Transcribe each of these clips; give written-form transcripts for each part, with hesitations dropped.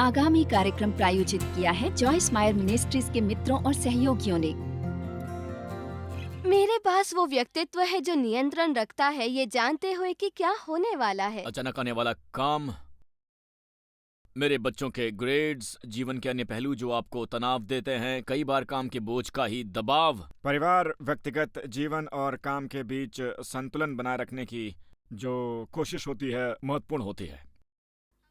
आगामी कार्यक्रम प्रायोजित किया है जॉयस मायर मिनिस्ट्रीज के मित्रों और सहयोगियों ने। मेरे पास वो व्यक्तित्व है जो नियंत्रण रखता है, ये जानते हुए कि क्या होने वाला है। अचानक आने वाला काम, मेरे बच्चों के ग्रेड्स, जीवन के अन्य पहलू जो आपको तनाव देते हैं, कई बार काम के बोझ का ही दबाव। परिवार, व्यक्तिगत जीवन और काम के बीच संतुलन बनाए रखने की जो कोशिश होती है महत्वपूर्ण होती है।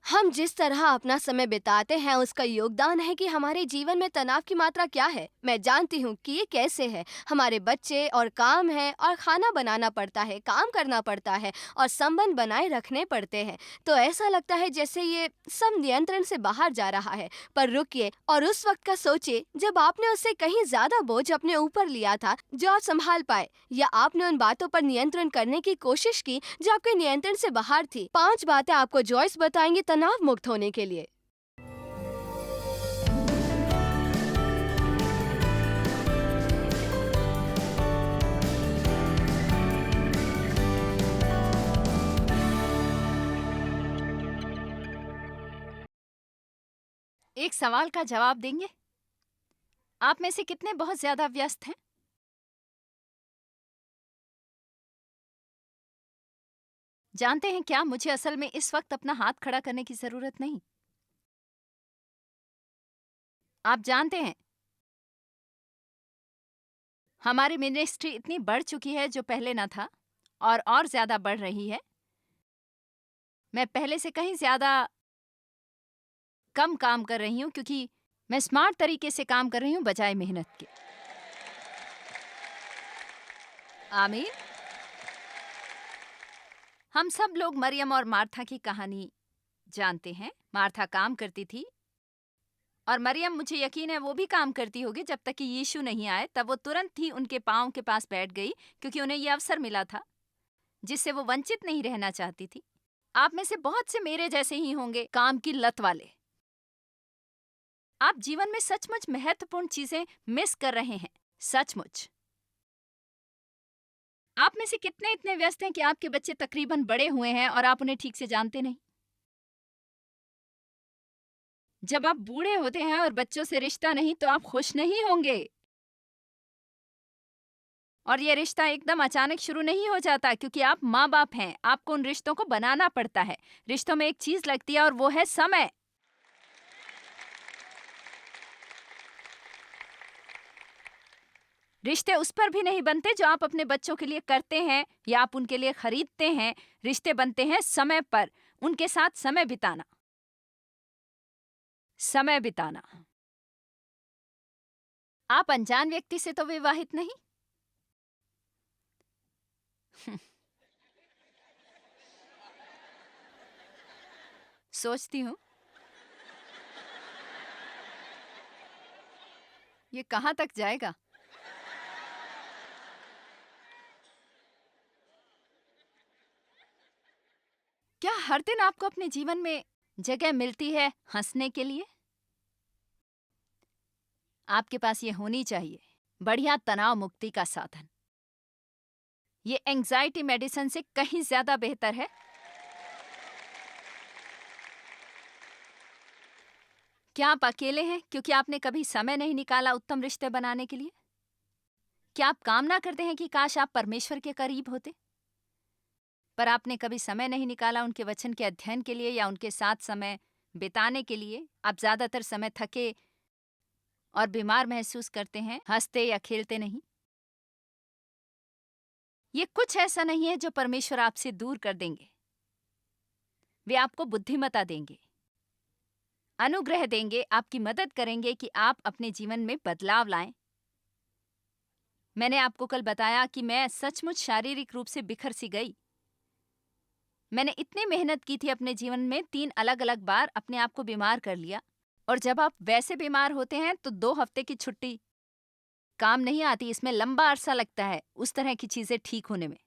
हम जिस तरह अपना समय बिताते हैं उसका योगदान है कि हमारे जीवन में तनाव की मात्रा क्या है। मैं जानती हूँ कि ये कैसे है। हमारे बच्चे और काम है और खाना बनाना पड़ता है, काम करना पड़ता है और संबंध बनाए रखने पड़ते हैं। तो ऐसा लगता है जैसे ये सब नियंत्रण से बाहर जा रहा है। पर रुकिए और उस वक्त का सोचिए जब आपने उससे कहीं ज्यादा बोझ अपने ऊपर लिया था जो आप संभाल पाए, या आपने उन बातों पर नियंत्रण करने की कोशिश की जो आपके नियंत्रण से बाहर थी। 5 बातें आपको जॉयस बताएंगे तनाव मुक्त होने के लिए। एक सवाल का जवाब देंगे? आप में से कितने बहुत ज्यादा व्यस्त हैं? जानते हैं क्या, मुझे असल में इस वक्त अपना हाथ खड़ा करने की जरूरत नहीं। आप जानते हैं, हमारी मिनिस्ट्री इतनी बढ़ चुकी है जो पहले न था, और ज्यादा बढ़ रही है। मैं पहले से कहीं ज्यादा कम काम कर रही हूं क्योंकि मैं स्मार्ट तरीके से काम कर रही हूं बजाय मेहनत के। आमीन। हम सब लोग मरियम और मार्था की कहानी जानते हैं। मार्था काम करती थी और मरियम, मुझे यकीन है, वो भी काम करती होगी जब तक कि यीशु नहीं आए। तब वो तुरंत ही उनके पाँव के पास बैठ गई क्योंकि उन्हें यह अवसर मिला था जिससे वो वंचित नहीं रहना चाहती थी। आप में से बहुत से मेरे जैसे ही होंगे, काम की लत वाले। आप जीवन में सचमुच महत्वपूर्ण चीजें मिस कर रहे हैं, सचमुच। आप में से कितने इतने व्यस्त हैं कि आपके बच्चे तकरीबन बड़े हुए हैं और आप उन्हें ठीक से जानते नहीं? जब आप बूढ़े होते हैं और बच्चों से रिश्ता नहीं तो आप खुश नहीं होंगे। और ये रिश्ता एकदम अचानक शुरू नहीं हो जाता क्योंकि आप माँ बाप हैं। आपको उन रिश्तों को बनाना पड़ता है। रिश्तों में एक चीज लगती है और वो है समय। रिश्ते उस पर भी नहीं बनते जो आप अपने बच्चों के लिए करते हैं या आप उनके लिए खरीदते हैं। रिश्ते बनते हैं समय पर, उनके साथ समय बिताना। समय बिताना। आप अनजान व्यक्ति से तो विवाहित नहीं। सोचती हूँ ये कहाँ तक जाएगा। क्या हर दिन आपको अपने जीवन में जगह मिलती है हंसने के लिए? आपके पास ये होनी चाहिए बढ़िया तनाव मुक्ति का साधन। ये एंजाइटी मेडिसिन से कहीं ज्यादा बेहतर है। क्या आप अकेले हैं क्योंकि आपने कभी समय नहीं निकाला उत्तम रिश्ते बनाने के लिए? क्या आप कामना करते हैं कि काश आप परमेश्वर के करीब होते, पर आपने कभी समय नहीं निकाला उनके वचन के अध्ययन के लिए या उनके साथ समय बिताने के लिए? आप ज्यादातर समय थके और बीमार महसूस करते हैं, हंसते या खेलते नहीं। ये कुछ ऐसा नहीं है जो परमेश्वर आपसे दूर कर देंगे। वे आपको बुद्धिमत्ता देंगे, अनुग्रह देंगे, आपकी मदद करेंगे कि आप अपने जीवन में बदलाव लाएं। मैंने आपको कल बताया कि मैं सचमुच शारीरिक रूप से बिखर सी गई। मैंने इतनी मेहनत की थी अपने जीवन में, 3 अलग अलग बार अपने आप को बीमार कर लिया। और जब आप वैसे बीमार होते हैं तो 2 हफ्ते की छुट्टी काम नहीं आती। इसमें लंबा अरसा लगता है उस तरह की चीजें ठीक होने में।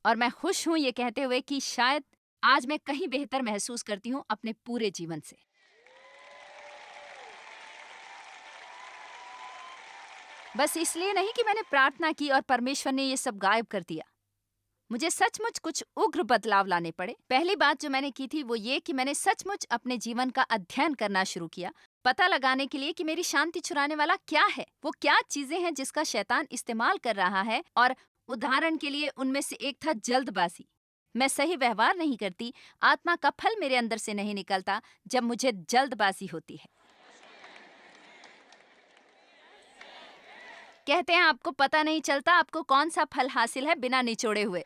और मैं खुश हूं ये कहते हुए कि शायद आज मैं कहीं बेहतर महसूस करती हूं अपने पूरे जीवन से। बस इसलिए नहीं कि मैंने प्रार्थना की और परमेश्वर ने ये सब गायब कर दिया। मुझे सचमुच कुछ उग्र बदलाव लाने पड़े। पहली बात जो मैंने की थी वो ये कि मैंने सचमुच अपने जीवन का अध्ययन करना शुरू किया, पता लगाने के लिए कि मेरी शांति चुराने वाला क्या है, वो क्या चीजें हैं जिसका शैतान इस्तेमाल कर रहा है। और उदाहरण के लिए उनमें से एक था जल्दबाजी। मैं सही व्यवहार नहीं करती, आत्मा का फल मेरे अंदर से नहीं निकलता जब मुझे जल्दबाजी होती है। कहते हैं आपको पता नहीं चलता आपको कौन सा फल हासिल है बिना निचोड़े हुए।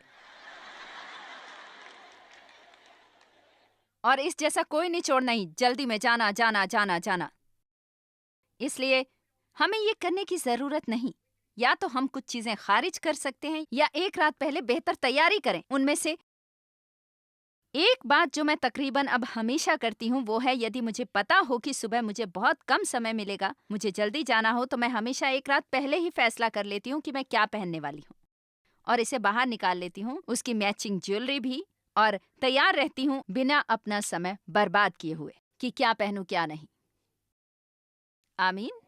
और इस जैसा कोई निचोड़ नहीं, जल्दी में जाना जाना जाना जाना। इसलिए हमें ये करने की जरूरत नहीं। या तो हम कुछ चीजें खारिज कर सकते हैं या एक रात पहले बेहतर तैयारी करें। उनमें से एक बात जो मैं तकरीबन अब हमेशा करती हूँ वो है, यदि मुझे पता हो कि सुबह मुझे बहुत कम समय मिलेगा, मुझे जल्दी जाना हो, तो मैं हमेशा एक रात पहले ही फैसला कर लेती हूँ कि मैं क्या पहनने वाली हूँ और इसे बाहर निकाल लेती हूँ, उसकी मैचिंग ज्वेलरी भी, और तैयार रहती हूँ बिना अपना समय बर्बाद किए हुए कि क्या पहनूं क्या नहीं। आमीन।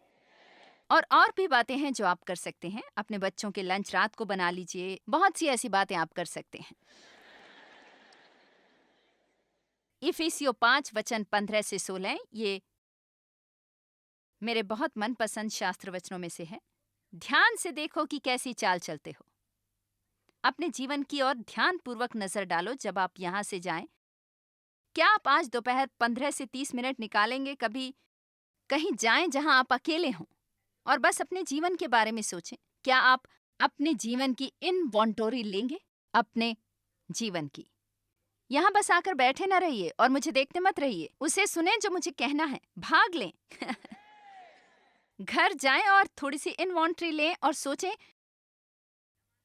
और भी बातें हैं जो आप कर सकते हैं। अपने बच्चों के लंच रात को बना लीजिए। बहुत सी ऐसी बातें आप कर सकते हैं। इफिसियों 5 वचन 15 से 16, ये मेरे बहुत मनपसंद शास्त्र वचनों में से है। ध्यान से देखो कि कैसी चाल चलते हो। अपने जीवन की ओर ध्यानपूर्वक नजर डालो जब आप यहाँ से जाएं। क्या आप आज दोपहर 15 से 30 मिनट निकालेंगे कभी कहीं जाएं जहां आप अकेले हों और बस अपने जीवन के बारे में सोचें? क्या आप अपने जीवन की इन्वेंटरी लेंगे? अपने जीवन की। यहाँ बस आकर बैठे न रहिए और मुझे देखते मत रहिए। उसे सुने जो मुझे कहना है, भाग लें। घर जाएं और थोड़ी सी इन्वेंटरी लें और सोचें,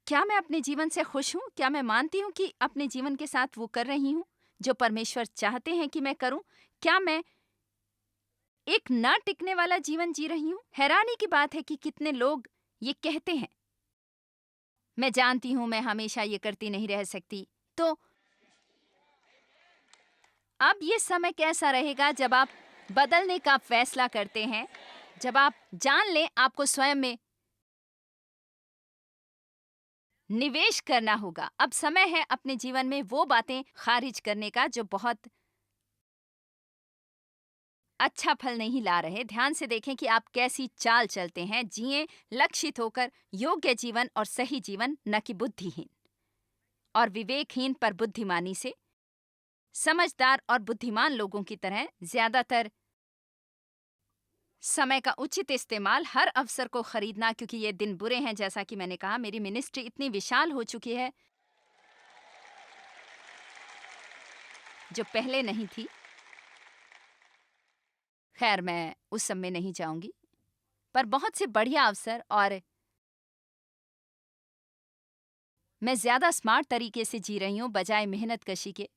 क्या मैं अपने जीवन से खुश हूँ? क्या मैं मानती हूँ कि अपने जीवन के साथ वो कर रही हूँ जो परमेश्वर चाहते हैं कि मैं करूँ? क्या मैं एक न टिकने वाला जीवन जी रही हूँ? हैरानी की बात है कि कितने लोग ये कहते हैं, मैं जानती हूँ मैं हमेशा ये करती नहीं रह सकती। तो अब ये समय कैसा रहेगा जब आप बदलने का फैसला करते हैं, जब आप जान लें आपको स्वयं में निवेश करना होगा। अब समय है अपने जीवन में वो बातें खारिज करने का जो बहुत अच्छा फल नहीं ला रहे। ध्यान से देखें कि आप कैसी चाल चलते हैं। जिएं लक्षित होकर योग्य जीवन और सही जीवन, न कि बुद्धिहीन और विवेकहीन पर बुद्धिमानी से। समझदार और बुद्धिमान लोगों की तरह ज्यादातर समय का उचित इस्तेमाल, हर अवसर को खरीदना, क्योंकि ये दिन बुरे हैं। जैसा कि मैंने कहा, मेरी मिनिस्ट्री इतनी विशाल हो चुकी है जो पहले नहीं थी। खैर, मैं उस सब में नहीं जाऊंगी, पर बहुत से बढ़िया अवसर, और मैं ज्यादा स्मार्ट तरीके से जी रही हूं बजाय मेहनत कशी के।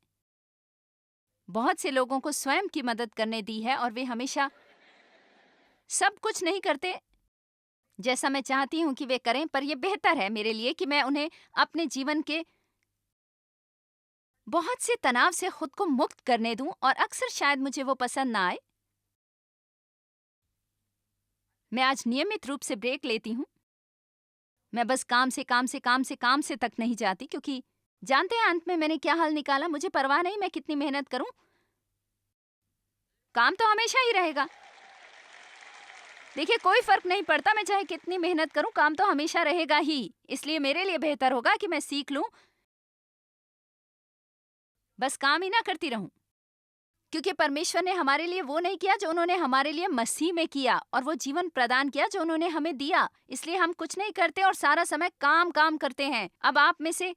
बहुत से लोगों को स्वयं की मदद करने दी है और वे हमेशा सब कुछ नहीं करते जैसा मैं चाहती हूं कि वे करें, पर यह बेहतर है मेरे लिए कि मैं उन्हें अपने जीवन के बहुत से तनाव से खुद को मुक्त करने दूं। और अक्सर शायद मुझे वो पसंद ना आए। मैं आज नियमित रूप से ब्रेक लेती हूं। मैं बस काम से तक नहीं जाती, क्योंकि जानते हैं अंत में मैंने क्या हल निकाला? मुझे परवाह नहीं मैं कितनी मेहनत करूं, काम तो हमेशा ही रहेगा। देखिए, कोई फर्क नहीं पड़ता, मैं चाहे कितनी मेहनत करूं, काम तो हमेशा रहेगा ही। इसलिए मेरे लिए बेहतर होगा कि मैं सीख लूं, बस काम ही ना करती रहूं, क्योंकि परमेश्वर ने हमारे लिए वो नहीं किया जो उन्होंने हमारे लिए मसीह में किया, और वो जीवन प्रदान किया जो उन्होंने हमें दिया। इसलिए हम कुछ नहीं करते और सारा समय काम करते हैं। अब आप में से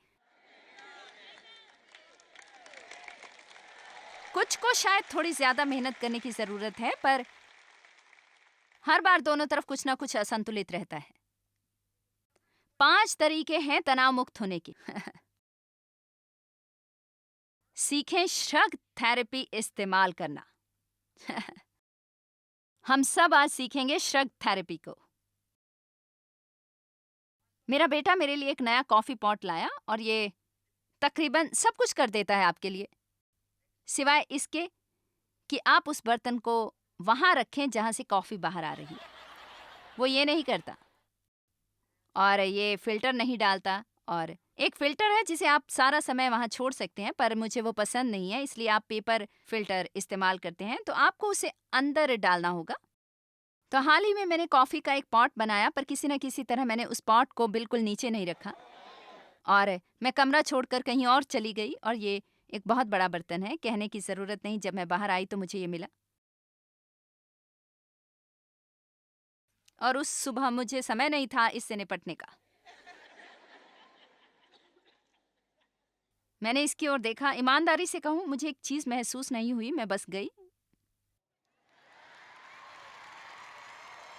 कुछ को शायद थोड़ी ज्यादा मेहनत करने की जरूरत है, पर हर बार दोनों तरफ कुछ ना कुछ असंतुलित रहता है। 5 तरीके हैं तनाव मुक्त होने के। सीखें श्रग थेरेपी इस्तेमाल करना। हम सब आज सीखेंगे श्रग थेरेपी को। मेरा बेटा मेरे लिए एक नया कॉफी पॉट लाया और ये तकरीबन सब कुछ कर देता है आपके लिए, सिवाय इसके कि आप उस बर्तन को वहां रखें जहां से कॉफी बाहर आ रही है। वो ये नहीं करता, और ये फिल्टर नहीं डालता, और एक फिल्टर है जिसे आप सारा समय वहाँ छोड़ सकते हैं, पर मुझे वो पसंद नहीं है, इसलिए आप पेपर फिल्टर इस्तेमाल करते हैं, तो आपको उसे अंदर डालना होगा। तो हाल ही में मैंने कॉफ़ी का एक पॉट बनाया, पर किसी न किसी तरह मैंने उस पॉट को बिल्कुल नीचे नहीं रखा और मैं कमरा छोड़कर कहीं और चली गई, और ये एक बहुत बड़ा बर्तन है, कहने की ज़रूरत नहीं, जब मैं बाहर आई तो मुझे ये मिला। और उस सुबह मुझे समय नहीं था इससे निपटने का। मैंने इसकी ओर देखा, ईमानदारी से कहूँ मुझे एक चीज़ महसूस नहीं हुई, मैं बस गई।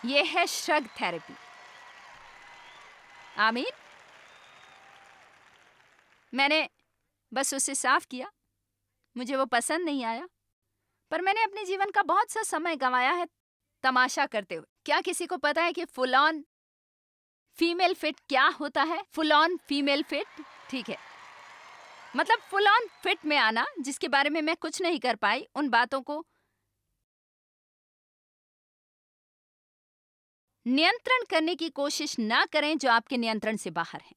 ये है श्रग थेरेपी। आमीन। मैंने बस उसे साफ किया, मुझे वो पसंद नहीं आया, पर मैंने अपने जीवन का बहुत सा समय गंवाया है तमाशा करते हुए। क्या किसी को पता है कि फुल ऑन फीमेल फिट क्या होता है? फुल ऑन फीमेल फिट, ठीक है, मतलब फुल ऑन फिट में आना, जिसके बारे में मैं कुछ नहीं कर पाई। उन बातों को नियंत्रण करने की कोशिश ना करें जो आपके नियंत्रण से बाहर हैं।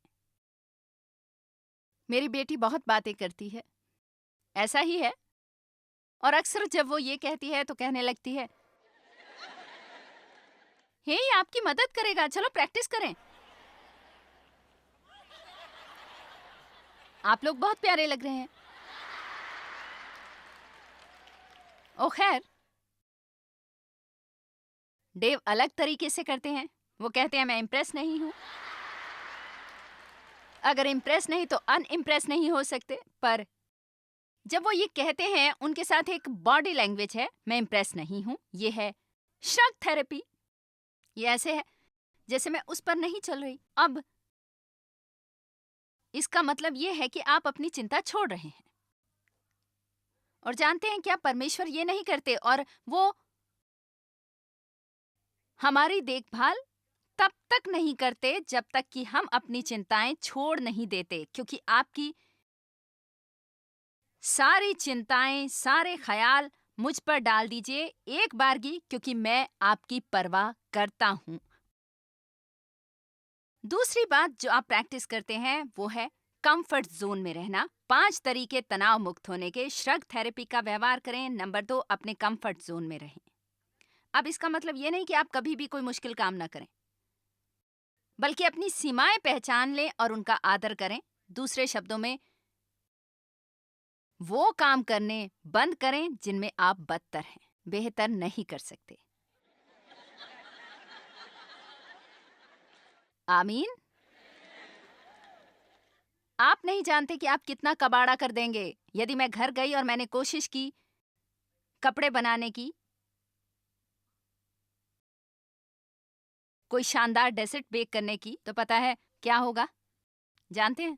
मेरी बेटी बहुत बातें करती है, ऐसा ही है, और अक्सर जब वो ये कहती है तो कहने लगती है, हे ये आपकी मदद करेगा, चलो प्रैक्टिस करें। आप लोग बहुत प्यारे लग रहे हैं। ओ खैर, डेव अलग तरीके से करते हैं। वो कहते हैं मैं इम्प्रेस नहीं हूं। अगर इम्प्रेस नहीं तो अनइम्प्रेस नहीं हो सकते, पर जब वो ये कहते हैं उनके साथ एक बॉडी लैंग्वेज है, मैं इम्प्रेस नहीं हूं। ये है श्रग थेरेपी। ये ऐसे है जैसे मैं उस पर नहीं चल रही। अब इसका मतलब ये है कि आप अपनी चिंता छोड़ रहे हैं, और जानते हैं क्या, परमेश्वर ये नहीं करते, और वो हमारी देखभाल तब तक नहीं करते जब तक कि हम अपनी चिंताएं छोड़ नहीं देते, क्योंकि आपकी सारी चिंताएं, सारे ख्याल मुझ पर डाल दीजिए एक बारगी, क्योंकि मैं आपकी परवाह करता हूं। दूसरी बात जो आप प्रैक्टिस करते हैं वो है कंफर्ट जोन में रहना। 5 तरीके तनाव मुक्त होने के। श्रग थेरेपी का व्यवहार करें। नंबर 2, अपने कंफर्ट जोन में रहें। अब इसका मतलब ये नहीं कि आप कभी भी कोई मुश्किल काम ना करें, बल्कि अपनी सीमाएं पहचान लें और उनका आदर करें। दूसरे शब्दों में, वो काम करने बंद करें जिनमें आप बदतर हैं, बेहतर नहीं कर सकते। आमीन। आप नहीं जानते कि आप कितना कबाड़ा कर देंगे। यदि मैं घर गई और मैंने कोशिश की कपड़े बनाने की, कोई शानदार डेजर्ट बेक करने की, तो पता है क्या होगा? जानते हैं,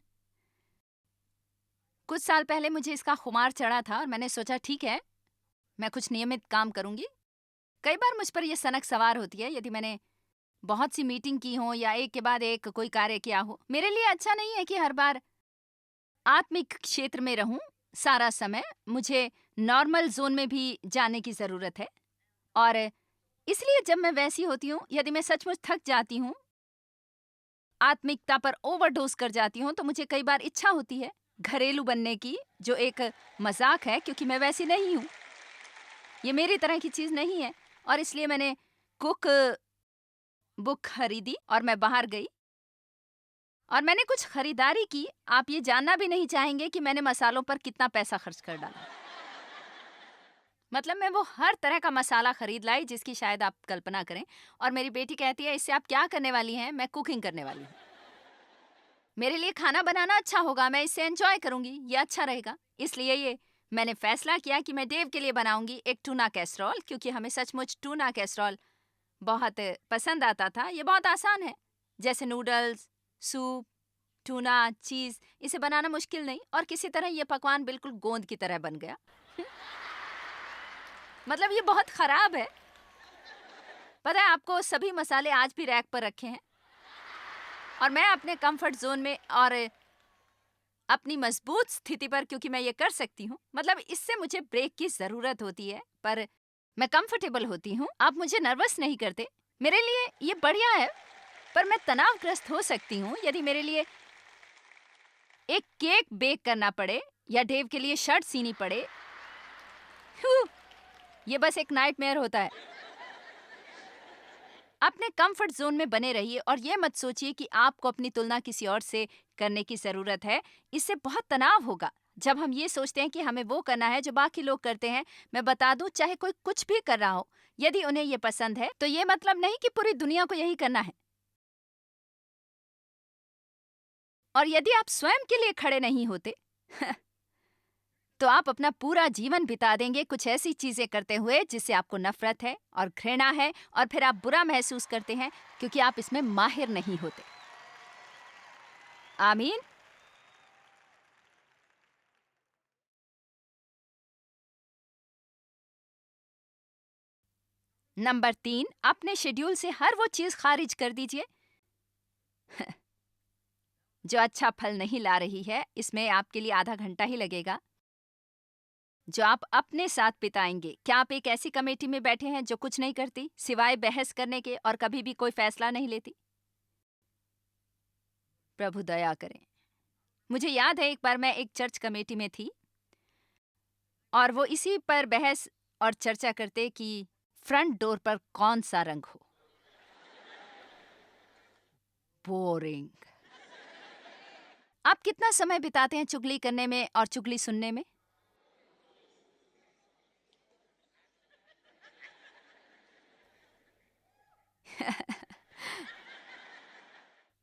कुछ साल पहले मुझे इसका खुमार चढ़ा था और मैंने सोचा ठीक है, मैं कुछ नियमित काम करूंगी। कई बार मुझ पर यह सनक सवार होती है यदि मैंने बहुत सी मीटिंग की हो या एक के बाद एक कोई कार्य किया हो। मेरे लिए अच्छा नहीं है कि हर बार आत्मिक क्षेत्र में रहूं सारा समय। मुझे नॉर्मल जोन में भी जाने की ज़रूरत है, और इसलिए जब मैं वैसी होती हूँ, यदि मैं सचमुच थक जाती हूँ, आत्मिकता पर ओवरडोज कर जाती हूँ, तो मुझे कई बार इच्छा होती है घरेलू बनने की, जो एक मजाक है क्योंकि मैं वैसी नहीं हूँ। ये मेरी तरह की चीज़ नहीं है, और इसलिए मैंने कुक बुक खरीदी और मैं बाहर गई और मैंने कुछ खरीदारी की। आप ये जानना भी नहीं चाहेंगे कि मैंने मसालों पर कितना पैसा खर्च कर डाला। मतलब मैं वो हर तरह का मसाला खरीद लाई जिसकी शायद आप कल्पना करें। और मेरी बेटी कहती है, इससे आप क्या करने वाली हैं? मैं कुकिंग करने वाली हूँ। मेरे लिए खाना बनाना अच्छा होगा, मैं इससे एंजॉय करूंगी, ये अच्छा रहेगा। इसलिए ये मैंने फैसला किया कि मैं डेव के लिए बनाऊंगी एक टूना कैसरोल, क्योंकि हमें सचमुच टूना कैसरोल बहुत पसंद आता था। ये बहुत आसान है, जैसे नूडल्स, सूप, टूना, चीज़, इसे बनाना मुश्किल नहीं, और किसी तरह ये पकवान बिल्कुल गोंद की तरह बन गया। मतलब ये बहुत ख़राब है। पता है आपको, सभी मसाले आज भी रैक पर रखे हैं और मैं अपने कंफर्ट जोन में और अपनी मजबूत स्थिति पर, क्योंकि मैं ये कर सकती हूँ। मतलब इससे मुझे ब्रेक की ज़रूरत होती है, पर मैं कंफर्टेबल होती हूँ। आप मुझे नर्वस नहीं करते। मेरे लिए ये बढ़िया है, पर मैं तनावग्रस्त हो सकती हूँ यदि मेरे लिए एक केक बेक करना पड़े या डेव के लिए शर्ट सीनी पड़े, ह्यू, ये बस एक नाइटमेयर होता है। अपने कंफर्ट जोन में बने रहिए और ये मत सोचिए कि आपको अपनी तुलना किसी और से करने की जरूरत है। इससे बहुत तनाव होगा जब हम ये सोचते हैं कि हमें वो करना है जो बाकी लोग करते हैं। मैं बता दूं, चाहे कोई कुछ भी कर रहा हो, यदि उन्हें ये पसंद है तो ये मतलब नहीं कि पूरी दुनिया को यही करना है। और यदि आप स्वयं के लिए खड़े नहीं होते तो आप अपना पूरा जीवन बिता देंगे कुछ ऐसी चीजें करते हुए जिससे आपको नफरत है और घृणा है, और फिर आप बुरा महसूस करते हैं क्योंकि आप इसमें माहिर नहीं होते। आमीन। नंबर 3, अपने शेड्यूल से हर वो चीज खारिज कर दीजिए जो अच्छा फल नहीं ला रही है। इसमें आपके लिए आधा घंटा ही लगेगा जो आप अपने साथ बिताएंगे। क्या आप एक ऐसी कमेटी में बैठे हैं जो कुछ नहीं करती सिवाय बहस करने के और कभी भी कोई फैसला नहीं लेती? प्रभु दया करें। मुझे याद है एक बार मैं एक चर्च कमेटी में थी और वो इसी पर बहस और चर्चा करते कि फ्रंट डोर पर कौन सा रंग हो। बोरिंग। आप कितना समय बिताते हैं चुगली करने में और चुगली सुनने में?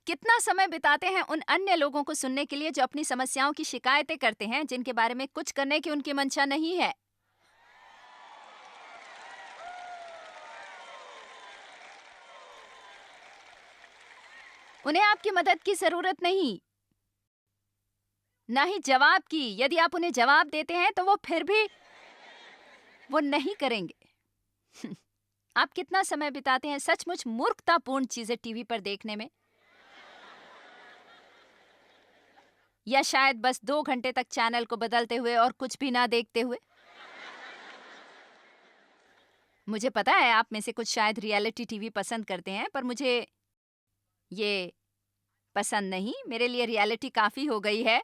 कितना समय बिताते हैं उन अन्य लोगों को सुनने के लिए जो अपनी समस्याओं की शिकायतें करते हैं, जिनके बारे में कुछ करने की उनकी मंशा नहीं है? उन्हें आपकी मदद की जरूरत नहीं, ना ही जवाब की। यदि आप उन्हें जवाब देते हैं तो वो फिर भी वो नहीं करेंगे। आप कितना समय बिताते हैं सचमुच मूर्खतापूर्ण चीजें टीवी पर देखने में, या शायद बस 2 घंटे तक चैनल को बदलते हुए और कुछ भी ना देखते हुए? मुझे पता है आप में से कुछ शायद रियलिटी टीवी पसंद करते हैं, पर मुझे ये पसंद नहीं। मेरे लिए रियलिटी काफी हो गई है।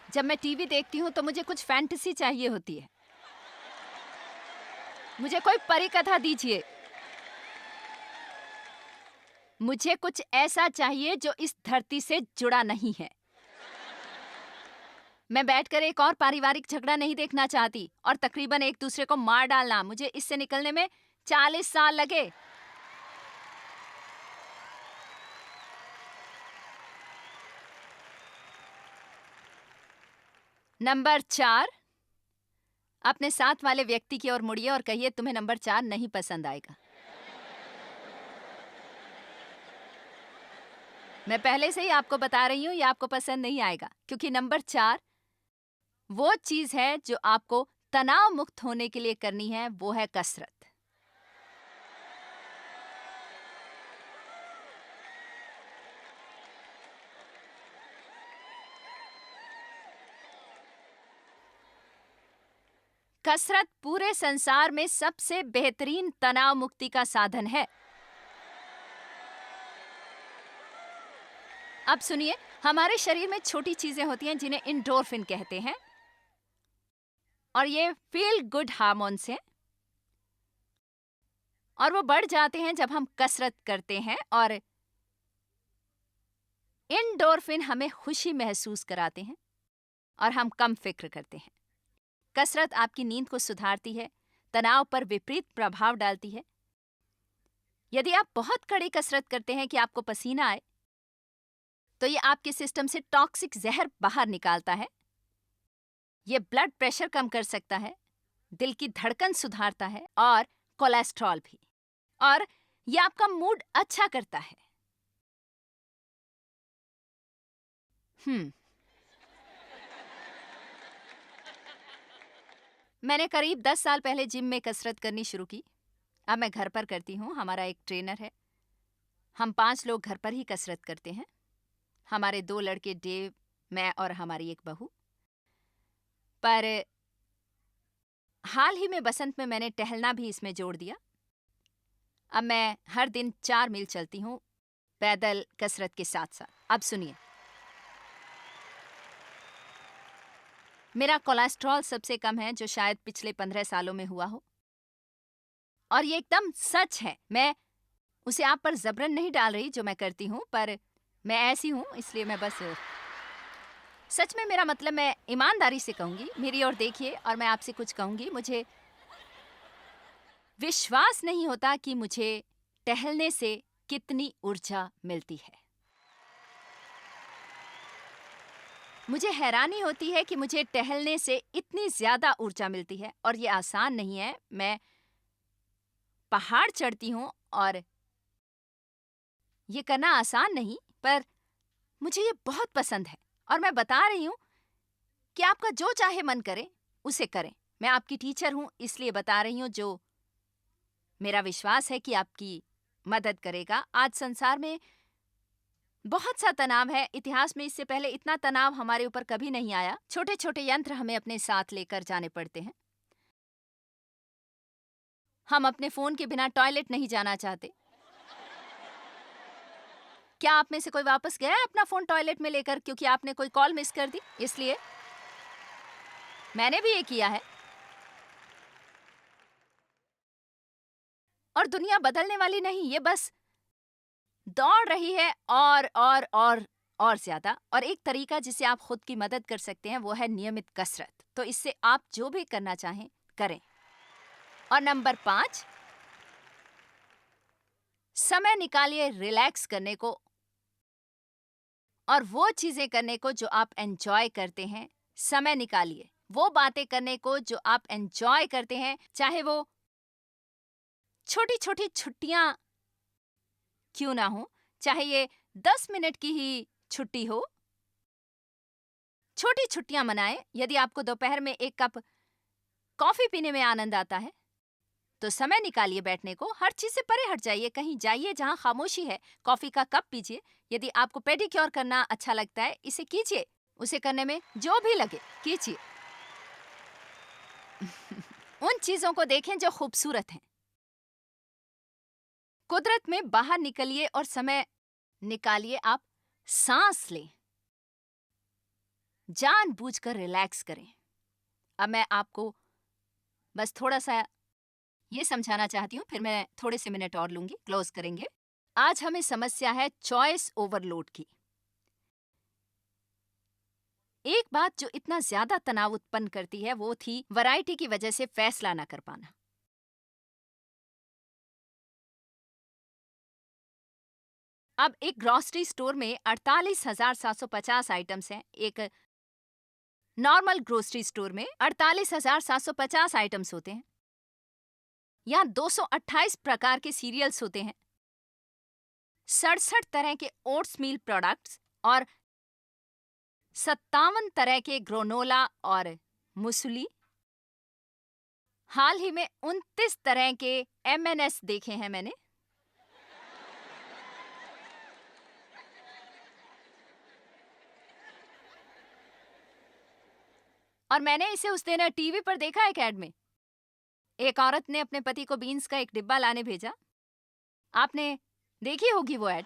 जब मैं टीवी देखती हूँ तो मुझे कुछ फैंटेसी चाहिए होती है। मुझे कोई परी कथा दीजिए। मुझे कुछ ऐसा चाहिए जो इस धरती से जुड़ा नहीं है। मैं बैठकर एक और पारिवारिक झगड़ा नहीं देखना चाहती और तकरीबन एक दूसरे को मार डालना। मुझे इससे निकलने में 40 साल लगे। नंबर 4, अपने साथ वाले व्यक्ति की ओर मुड़िए और कहिए तुम्हें नंबर 4 नहीं पसंद आएगा। मैं पहले से ही आपको बता रही हूं ये आपको पसंद नहीं आएगा, क्योंकि नंबर 4 वो चीज है जो आपको तनाव मुक्त होने के लिए करनी है, वो है कसरत। कसरत पूरे संसार में सबसे बेहतरीन तनाव मुक्ति का साधन है। अब सुनिए, हमारे शरीर में छोटी चीजें होती हैं जिन्हें एंडोर्फिन कहते हैं, और ये फील गुड हार्मोन्स हैं, और वो बढ़ जाते हैं जब हम कसरत करते हैं। और एंडोर्फिन हमें खुशी महसूस कराते हैं और हम कम फिक्र करते हैं। कसरत आपकी नींद को सुधारती है, तनाव पर विपरीत प्रभाव डालती है। यदि आप बहुत कड़ी कसरत करते हैं कि आपको पसीना आए, तो ये आपके सिस्टम से टॉक्सिक जहर बाहर निकालता है। ये ब्लड प्रेशर कम कर सकता है, दिल की धड़कन सुधारता है और कोलेस्ट्रॉल भी, और ये आपका मूड अच्छा करता है। मैंने करीब 10 साल पहले जिम में कसरत करनी शुरू की। अब मैं घर पर करती हूँ। हमारा एक ट्रेनर है। हम 5 लोग घर पर ही कसरत करते हैं। हमारे 2 लड़के डेव, मैं और हमारी एक बहू। पर हाल ही में बसंत में मैंने टहलना भी इसमें जोड़ दिया। अब मैं हर दिन 4 मील चलती हूँ पैदल कसरत के साथ साथ। अब सुनिए, मेरा कोलेस्ट्रॉल सबसे कम है जो शायद पिछले 15 सालों में हुआ हो। और ये एकदम सच है। मैं उसे आप पर जबरन नहीं डाल रही जो मैं करती हूँ, पर मैं ऐसी हूँ इसलिए मैं बस सच में, मेरा मतलब मैं ईमानदारी से कहूँगी। मेरी ओर देखिए और मैं आपसे कुछ कहूँगी। मुझे विश्वास नहीं होता कि मुझे टहलने से कितनी ऊर्जा मिलती है। मुझे हैरानी होती है कि मुझे टहलने से इतनी ज्यादा ऊर्जा मिलती है, और ये आसान नहीं है। मैं पहाड़ चढ़ती हूँ और ये करना आसान नहीं, पर मुझे ये बहुत पसंद है। और मैं बता रही हूँ कि आपका जो चाहे मन करे उसे करें। मैं आपकी टीचर हूँ इसलिए बता रही हूँ, जो मेरा विश्वास है कि आपकी मदद करेगा। आज संसार में बहुत सा तनाव है। इतिहास में इससे पहले इतना तनाव हमारे ऊपर कभी नहीं आया। छोटे छोटे यंत्र हमें अपने साथ लेकर जाने पड़ते हैं। हम अपने फोन के बिना टॉयलेट नहीं जाना चाहते। क्या आप में से कोई वापस गया है अपना फोन टॉयलेट में लेकर क्योंकि आपने कोई कॉल मिस कर दी? इसलिए मैंने भी ये किया है। और दुनिया बदलने वाली नहीं, ये बस दौड़ रही है और ज्यादा। और एक तरीका जिससे आप खुद की मदद कर सकते हैं वो है नियमित कसरत। तो इससे आप जो भी करना चाहें करें। और नंबर 5, समय निकालिए रिलैक्स करने को और वो चीजें करने को जो आप एंजॉय करते हैं। समय निकालिए वो बातें करने को जो आप एंजॉय करते हैं, चाहे वो छोटी छोटी छुट्टियां क्यों ना हो, चाहे ये 10 मिनट की ही छुट्टी हो। छोटी छुट्टियां मनाएं। यदि आपको दोपहर में 1 कप कॉफी पीने में आनंद आता है तो समय निकालिए बैठने को। हर चीज से परे हट जाइए, कहीं जाइए जहां खामोशी है, कॉफी का कप पीजिए। यदि आपको पेडिक्योर करना अच्छा लगता है, इसे कीजिए। उसे करने में जो भी लगे कीजिए। उन चीजों को देखें जो खूबसूरत हैं। कुदरत में बाहर निकलिए और समय निकालिए। आप सांस लें, जानबूझकर रिलैक्स करें। अब मैं आपको बस थोड़ा सा ये समझाना चाहती हूँ, फिर मैं थोड़े से मिनट और लूंगी, क्लोज करेंगे। आज हमें समस्या है चॉइस ओवरलोड की। एक बात जो इतना ज्यादा तनाव उत्पन्न करती है वो थी वैरायटी की वजह से फैसला न कर पाना। अब एक ग्रोसरी स्टोर में 48,750 आइटम्स हैं। एक नॉर्मल ग्रोसरी स्टोर में 48,750 आइटम्स होते हैं। यहाँ 228 प्रकार के सीरियल्स होते हैं, 67 तरह के ओट्स मील प्रोडक्ट्स और 57 तरह के ग्रोनोला और मुसली। हाल ही में 29 तरह के M&S देखे हैं मैंने। और मैंने इसे उस दिन टीवी पर देखा एक ऐड में। एक औरत ने अपने पति को बीन्स का एक डिब्बा लाने भेजा। आपने देखी होगी वो ऐड।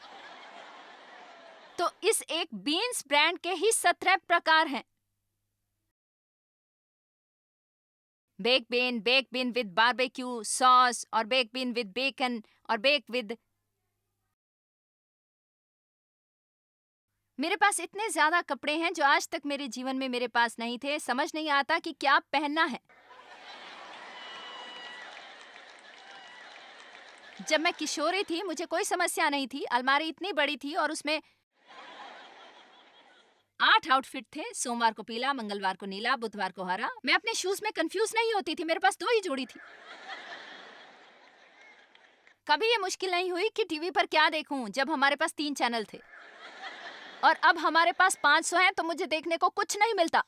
तो इस एक बीन्स ब्रांड के ही 17 प्रकार हैं। Bake bean with barbecue sauce, और बेक बीन विद बेकन, और बेक विद। मेरे पास इतने ज्यादा कपड़े हैं जो आज तक मेरे जीवन में मेरे पास नहीं थे। समझ नहीं आता कि क्या पहनना है। जब मैं किशोरी थी मुझे कोई समस्या नहीं थी। अलमारी इतनी बड़ी थी और उसमें 8 आउटफिट थे। सोमवार को पीला, मंगलवार को नीला, बुधवार को हरा। मैं अपने शूज में कंफ्यूज नहीं होती थी। मेरे पास 2 ही जोड़ी थी। कभी ये मुश्किल नहीं हुई कि टीवी पर क्या देखूं जब हमारे पास 3 चैनल थे। और अब हमारे पास 500 हैं तो मुझे देखने को कुछ नहीं मिलता।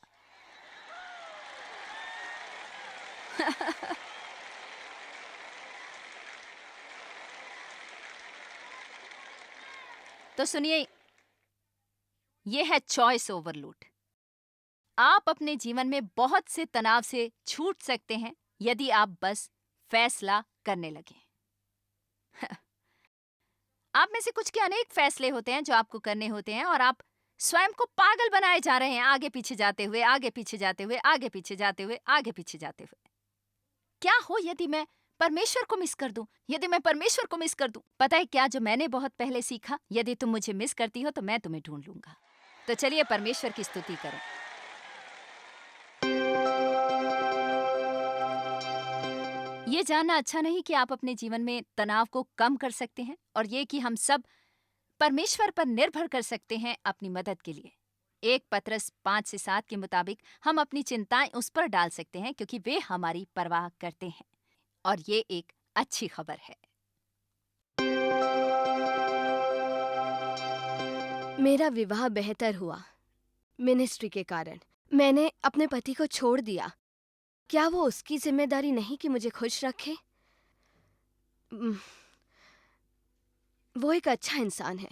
तो सुनिए, ये है चॉइस ओवरलोड। आप अपने जीवन में बहुत से तनाव से छूट सकते हैं यदि आप बस फैसला करने लगे। आप में से कुछ के अनेक फैसले होते हैं जो आपको करने होते हैं और आप स्वयं को पागल बनाए जा रहे हैं, आगे पीछे जाते हुए, आगे पीछे जाते हुए, आगे पीछे जाते हुए, आगे पीछे जाते हुए। क्या हो यदि मैं परमेश्वर को मिस कर दूं? यदि मैं परमेश्वर को मिस कर दूं? पता है क्या जो मैंने बहुत पहले सीखा? यदि तुम मुझे मिस करती हो तो मैं तुम्हें ढूंढ लूंगा। तो चलिए परमेश्वर की स्तुति करो। ये जानना अच्छा नहीं कि आप अपने जीवन में तनाव को कम कर सकते हैं, और ये कि हम सब परमेश्वर पर निर्भर कर सकते हैं अपनी मदद के लिए। 1 पतरस 5 से 7 के मुताबिक हम अपनी चिंताएं उस पर डाल सकते हैं क्योंकि वे हमारी परवाह करते हैं, और ये एक अच्छी खबर है। मेरा विवाह बेहतर हुआ मिनिस्ट्री के कारण। मैंने अपने पति को छोड़ दिया। क्या वो उसकी जिम्मेदारी नहीं कि मुझे खुश रखे? वो एक अच्छा इंसान है।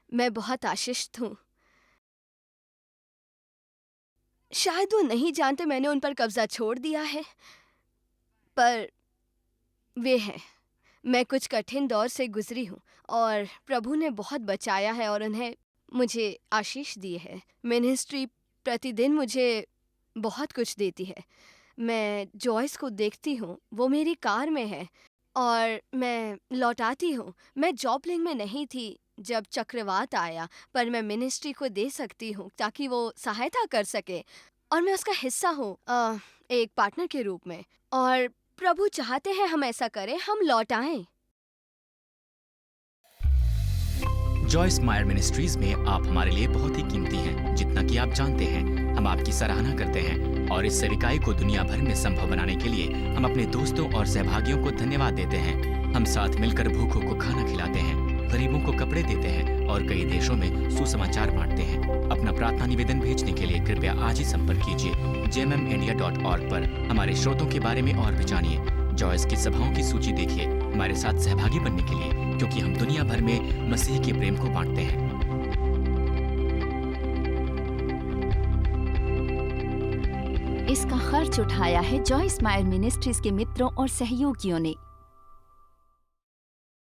मैं बहुत आशीषित हूँ। शायद वो नहीं जानते मैंने उन पर कब्जा छोड़ दिया है, पर वे हैं। मैं कुछ कठिन दौर से गुजरी हूँ और प्रभु ने बहुत बचाया है और उन्हें मुझे आशीष दी है। मिनिस्ट्री प्रतिदिन मुझे बहुत कुछ देती है। मैं जॉयस को देखती हूँ, वो मेरी कार में है और मैं लौटाती हूँ। मैं जॉबलिंग में नहीं थी जब चक्रवात आया, पर मैं मिनिस्ट्री को दे सकती हूँ ताकि वो सहायता कर सके, और मैं उसका हिस्सा हूँ एक पार्टनर के रूप में। और प्रभु चाहते हैं हम ऐसा करें, हम लौटाएं। जॉयस मायर मिनिस्ट्रीज में आप हमारे लिए बहुत ही कीमती हैं, जितना कि आप जानते हैं। हम आपकी सराहना करते हैं और इस सेविकाई को दुनिया भर में संभव बनाने के लिए हम अपने दोस्तों और सहभागियों को धन्यवाद देते हैं। हम साथ मिलकर भूखों को खाना खिलाते हैं, गरीबों को कपड़े देते हैं और कई देशों में सुसमाचार बांटते हैं। अपना प्रार्थना निवेदन भेजने के लिए कृपया आज ही संपर्क कीजिए jmmindia.org पर। हमारे स्रोतों के बारे में और भी जानिए। जॉयस की सभाओं की सूची देखिए हमारे साथ सहभागी बनने के लिए, क्योंकि हम दुनिया भर में मसीह के प्रेम को बांटते हैं। इसका खर्च उठाया है जॉयस मायर मिनिस्ट्रीज के मित्रों और सहयोगियों ने।